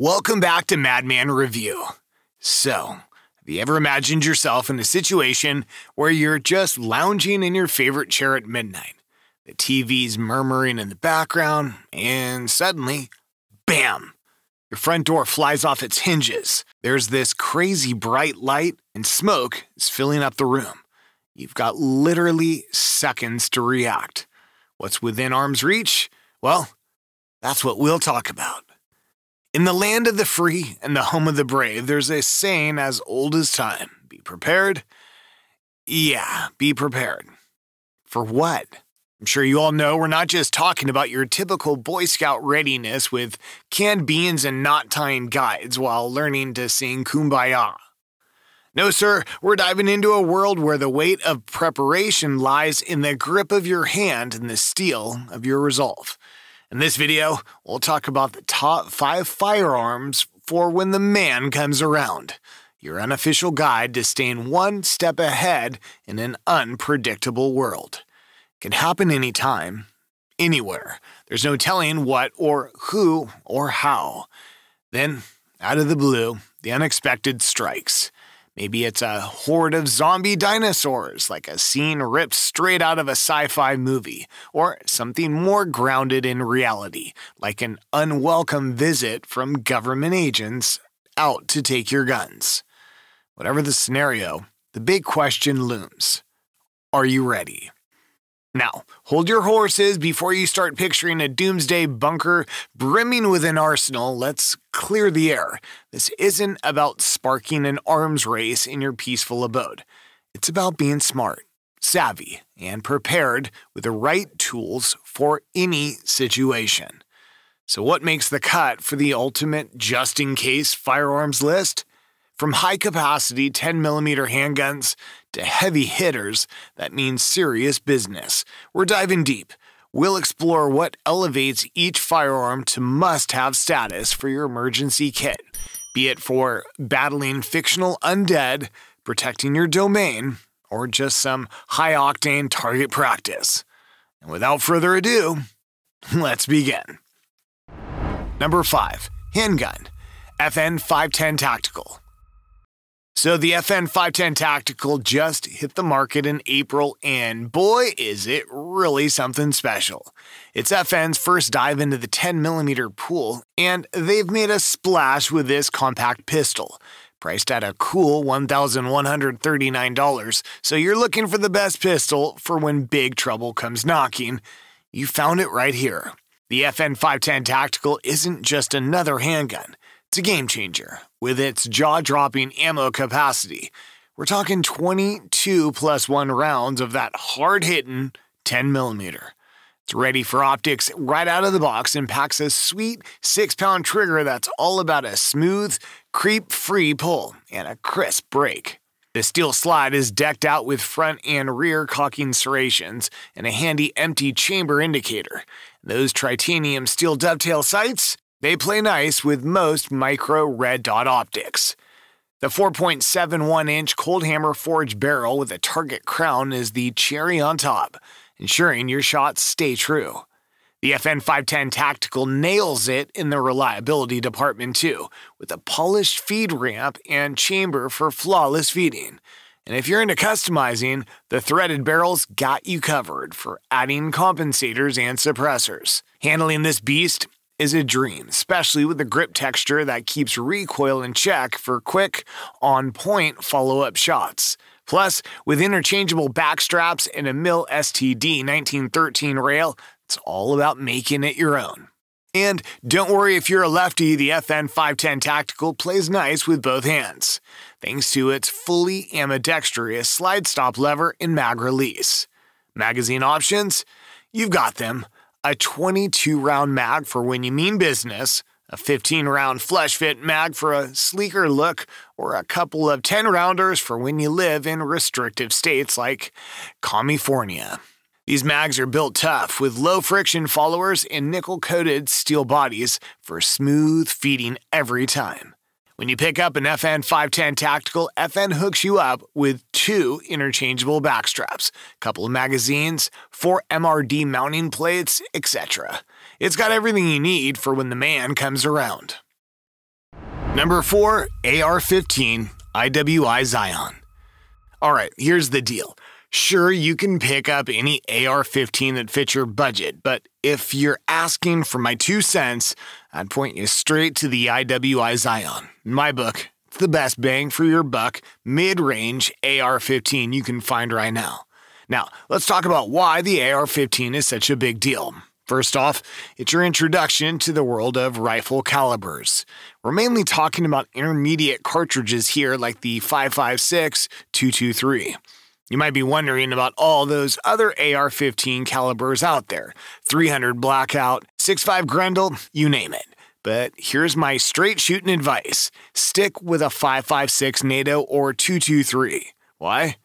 Welcome back to MADMAN Review. So, have you ever imagined yourself in a situation where you're just lounging in your favorite chair at midnight? The TV's murmuring in the background, and suddenly, bam! Your front door flies off its hinges. There's this crazy bright light, and smoke is filling up the room. You've got literally seconds to react. What's within arm's reach? Well, that's what we'll talk about. In the land of the free and the home of the brave, there's a saying as old as time. Be prepared? Yeah, be prepared. For what? I'm sure you all know we're not just talking about your typical Boy Scout readiness with canned beans and knot-tying guides while learning to sing Kumbaya. No, sir, we're diving into a world where the weight of preparation lies in the grip of your hand and the steel of your resolve. In this video, we'll talk about the top 5 firearms for when the man comes around. Your unofficial guide to staying one step ahead in an unpredictable world. It can happen anytime, anywhere. There's no telling what or who or how. Then, out of the blue, the unexpected strikes. Maybe it's a horde of zombie dinosaurs, like a scene ripped straight out of a sci-fi movie, or something more grounded in reality, like an unwelcome visit from government agents out to take your guns. Whatever the scenario, the big question looms. Are you ready? Now, hold your horses before you start picturing a doomsday bunker brimming with an arsenal. Let's clear the air. This isn't about sparking an arms race in your peaceful abode. It's about being smart, savvy, and prepared with the right tools for any situation. So what makes the cut for the ultimate just-in-case firearms list? From high-capacity 10mm handguns to heavy hitters, that means serious business. We're diving deep. We'll explore what elevates each firearm to must-have status for your emergency kit, be it for battling fictional undead, protecting your domain, or just some high-octane target practice. And without further ado, let's begin. Number 5. Handgun. FN 510 Tactical. So the FN 510 Tactical just hit the market in April, and boy, is it really something special. It's FN's first dive into the 10mm pool, and they've made a splash with this compact pistol. Priced at a cool $1,139, so you're looking for the best pistol for when big trouble comes knocking. You found it right here. The FN 510 Tactical isn't just another handgun. It's a game changer with its jaw-dropping ammo capacity. We're talking 22 + 1 rounds of that hard-hitting 10mm. It's ready for optics right out of the box and packs a sweet 6-pound trigger that's all about a smooth, creep-free pull and a crisp break. The steel slide is decked out with front and rear cocking serrations and a handy empty chamber indicator. Those titanium steel dovetail sights? They play nice with most micro red dot optics. The 4.71-inch cold hammer forged barrel with a target crown is the cherry on top, ensuring your shots stay true. The FN 510 Tactical nails it in the reliability department too, with a polished feed ramp and chamber for flawless feeding. And if you're into customizing, the threaded barrel's got you covered for adding compensators and suppressors. Handling this beast is a dream, especially with the grip texture that keeps recoil in check for quick, on-point follow-up shots. Plus, with interchangeable back straps and a Mil STD 1913 rail, it's all about making it your own. And don't worry if you're a lefty, the FN 510 Tactical plays nice with both hands, thanks to its fully ambidextrous slide-stop lever and mag release. Magazine options? You've got them. A 22-round mag for when you mean business, a 15-round flush-fit mag for a sleeker look, or a couple of 10-rounders for when you live in restrictive states like California. These mags are built tough with low-friction followers and nickel-coated steel bodies for smooth feeding every time. When you pick up an FN 510 Tactical, FN hooks you up with 2 interchangeable backstraps, a couple of magazines, 4 MRD mounting plates, etc. It's got everything you need for when the man comes around. Number 4, AR-15 IWI Zion. Alright, here's the deal. Sure, you can pick up any AR-15 that fits your budget, but if you're asking for my 2 cents, I'd point you straight to the IWI Zion. In my book, it's the best bang for your buck, mid-range AR-15 you can find right now. Now, let's talk about why the AR-15 is such a big deal. First off, it's your introduction to the world of rifle calibers. We're mainly talking about intermediate cartridges here like the 5.56 223. You might be wondering about all those other AR-15 calibers out there. 300 Blackout, 6.5 Grendel, you name it. But here's my straight shooting advice. Stick with a 5.56 NATO or 223. Why?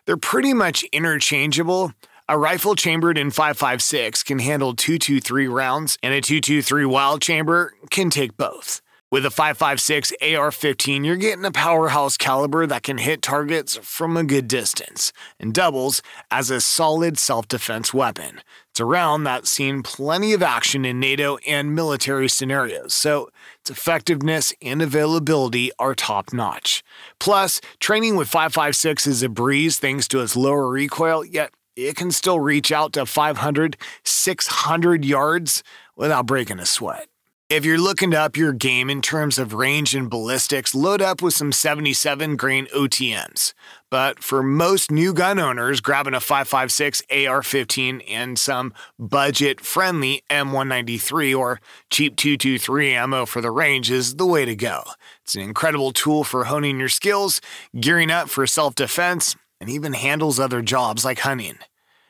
They're pretty much interchangeable. A rifle chambered in 5.56 can handle 223 rounds, and a 223 wild chamber can take both. With a 5.56 AR-15, you're getting a powerhouse caliber that can hit targets from a good distance, and doubles as a solid self-defense weapon. It's a round that's seen plenty of action in NATO and military scenarios, so its effectiveness and availability are top-notch. Plus, training with 5.56 is a breeze thanks to its lower recoil, yet it can still reach out to 500, 600 yards without breaking a sweat. If you're looking to up your game in terms of range and ballistics, load up with some 77 grain OTMs. But for most new gun owners, grabbing a 5.56 AR-15 and some budget-friendly M193 or cheap 223 ammo for the range is the way to go. It's an incredible tool for honing your skills, gearing up for self-defense, and even handles other jobs like hunting.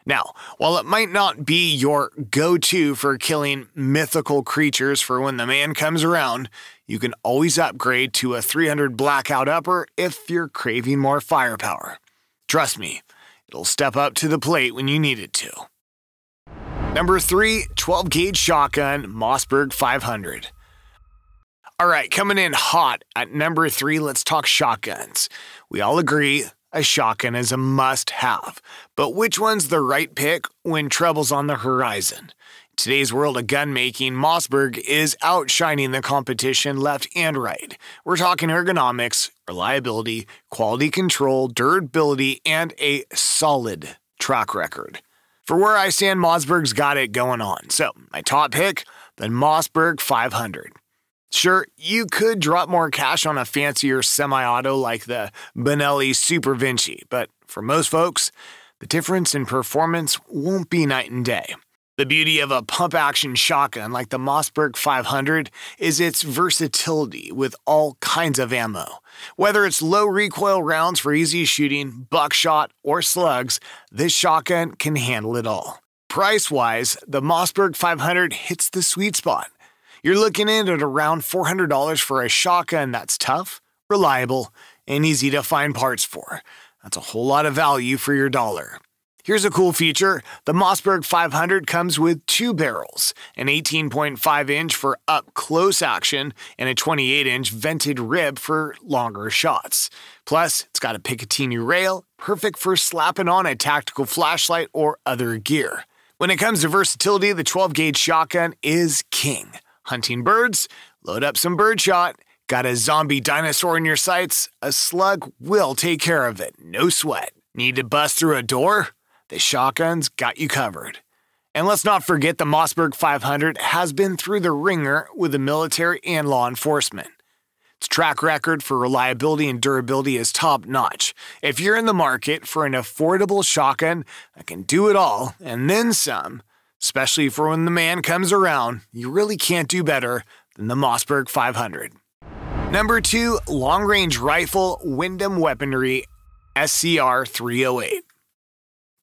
Now, while it might not be your go-to for killing mythical creatures for when the man comes around, you can always upgrade to a 300 Blackout upper if you're craving more firepower. Trust me, it'll step up to the plate when you need it to. Number 3, 12-gauge shotgun, Mossberg 500. Alright, coming in hot at number 3, let's talk shotguns. We all agree a shotgun is a must-have, but which one's the right pick when trouble's on the horizon? In today's world of gun making, Mossberg is outshining the competition left and right. We're talking ergonomics, reliability, quality control, durability, and a solid track record. For where I stand, Mossberg's got it going on. So, my top pick, the Mossberg 500. Sure, you could drop more cash on a fancier semi-auto like the Benelli Super Vinci, but for most folks, the difference in performance won't be night and day. The beauty of a pump-action shotgun like the Mossberg 500 is its versatility with all kinds of ammo. Whether it's low-recoil rounds for easy shooting, buckshot, or slugs, this shotgun can handle it all. Price-wise, the Mossberg 500 hits the sweet spot. You're looking in at around $400 for a shotgun that's tough, reliable, and easy to find parts for. That's a whole lot of value for your dollar. Here's a cool feature. The Mossberg 500 comes with 2 barrels, an 18.5-inch for up-close action and a 28-inch vented rib for longer shots. Plus, it's got a Picatinny rail, perfect for slapping on a tactical flashlight or other gear. When it comes to versatility, the 12-gauge shotgun is king. Hunting birds? Load up some birdshot. Got a zombie dinosaur in your sights? A slug will take care of it, no sweat. Need to bust through a door? The shotgun's got you covered. And let's not forget the Mossberg 500 has been through the ringer with the military and law enforcement. Its track record for reliability and durability is top-notch. If you're in the market for an affordable shotgun that can do it all, and then some, especially for when the man comes around, you really can't do better than the Mossberg 500. Number 2, long-range rifle, Wyndham Weaponry, SCR 308.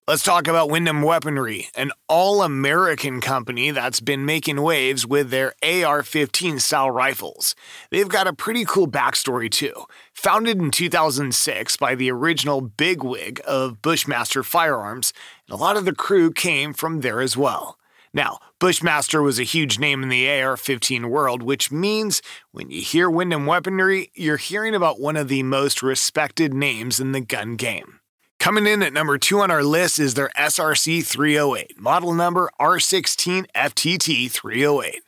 Let's talk about Wyndham Weaponry, an all-American company that's been making waves with their AR-15 style rifles. They've got a pretty cool backstory too. Founded in 2006 by the original bigwig of Bushmaster Firearms, and a lot of the crew came from there as well. Now, Bushmaster was a huge name in the AR-15 world, which means when you hear Wyndham Weaponry, you're hearing about one of the most respected names in the gun game. Coming in at number 2 on our list is their SRC 308, model number R16 FTT 308.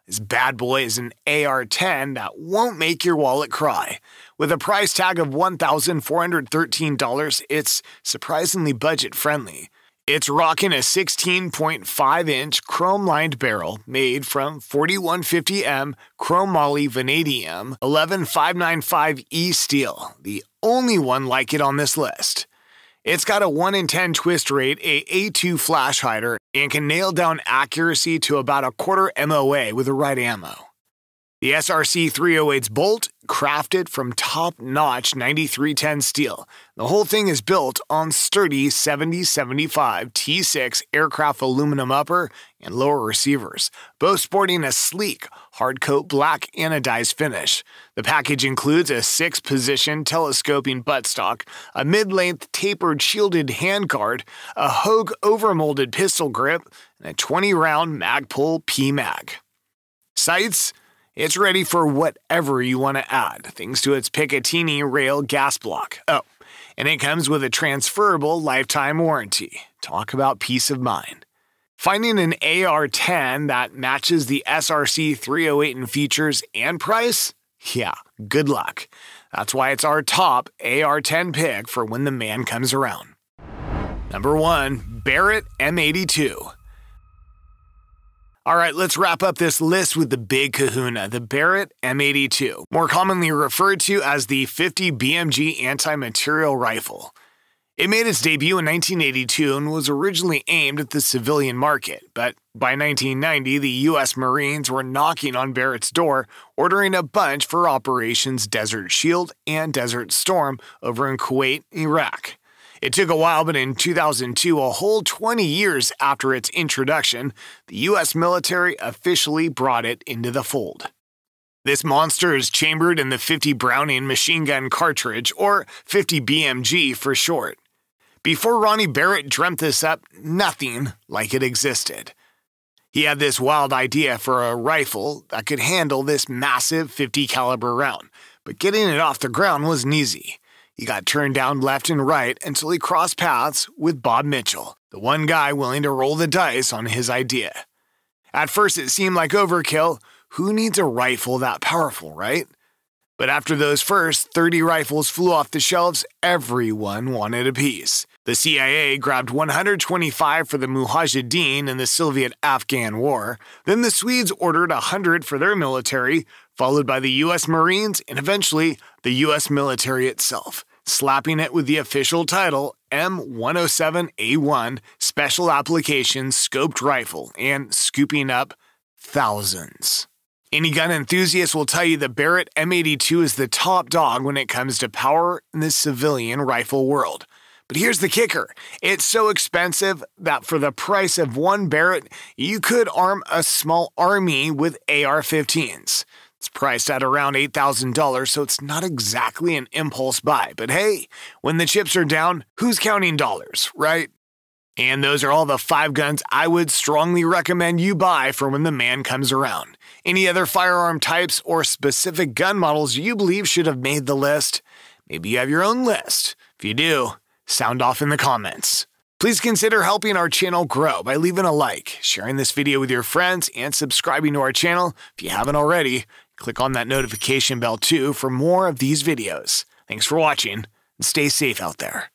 This bad boy is an AR-10 that won't make your wallet cry. With a price tag of $1,413, it's surprisingly budget-friendly. It's rocking a 16.5-inch chrome-lined barrel made from 4150M chromoly vanadium 11595E steel, the only one like it on this list. It's got a 1 in 10 twist rate, a A2 flash hider, and can nail down accuracy to about a quarter MOA with the right ammo. The SRC 308's bolt, crafted from top-notch 9310 steel. The whole thing is built on sturdy 7075 T6 aircraft aluminum upper and lower receivers, both sporting a sleek, hardcoat black anodized finish. The package includes a 6-position telescoping buttstock, a mid-length tapered shielded handguard, a Hogue overmolded pistol grip, and a 20-round Magpul P-Mag. Sights? It's ready for whatever you want to add, thanks to its Picatinny rail gas block. Oh, and it comes with a transferable lifetime warranty. Talk about peace of mind. Finding an AR-10 that matches the SRC 308 in features and price? Yeah, good luck. That's why it's our top AR-10 pick for when the man comes around. Number 1. Barrett M82. Alright, let's wrap up this list with the big kahuna, the Barrett M82, more commonly referred to as the 50 BMG anti-material rifle. It made its debut in 1982 and was originally aimed at the civilian market, but by 1990 the U.S. Marines were knocking on Barrett's door, ordering a bunch for Operations Desert Shield and Desert Storm over in Kuwait, Iraq. It took a while, but in 2002, a whole 20 years after its introduction, the U.S. military officially brought it into the fold. This monster is chambered in the 50 Browning machine gun cartridge, or 50 BMG for short. Before Ronnie Barrett dreamt this up, nothing like it existed. He had this wild idea for a rifle that could handle this massive 50 caliber round, but getting it off the ground wasn't easy. He got turned down left and right until he crossed paths with Bob Mitchell, the one guy willing to roll the dice on his idea. At first it seemed like overkill. Who needs a rifle that powerful, right? But after those first 30 rifles flew off the shelves, everyone wanted a piece. The CIA grabbed 125 for the Mujahideen in the Soviet-Afghan War. Then the Swedes ordered 100 for their military, followed by the U.S. Marines and eventually the U.S. military itself, slapping it with the official title M107A1 Special Applications Scoped Rifle and scooping up thousands. Any gun enthusiast will tell you the Barrett M82 is the top dog when it comes to power in the civilian rifle world. But here's the kicker. It's so expensive that for the price of one Barrett, you could arm a small army with AR-15s. It's priced at around $8,000, so it's not exactly an impulse buy. But hey, when the chips are down, who's counting dollars, right? And those are all the 5 guns I would strongly recommend you buy for when the man comes around. Any other firearm types or specific gun models you believe should have made the list? Maybe you have your own list. If you do, sound off in the comments. Please consider helping our channel grow by leaving a like, sharing this video with your friends, and subscribing to our channel if you haven't already. Click on that notification bell too for more of these videos. Thanks for watching, and stay safe out there.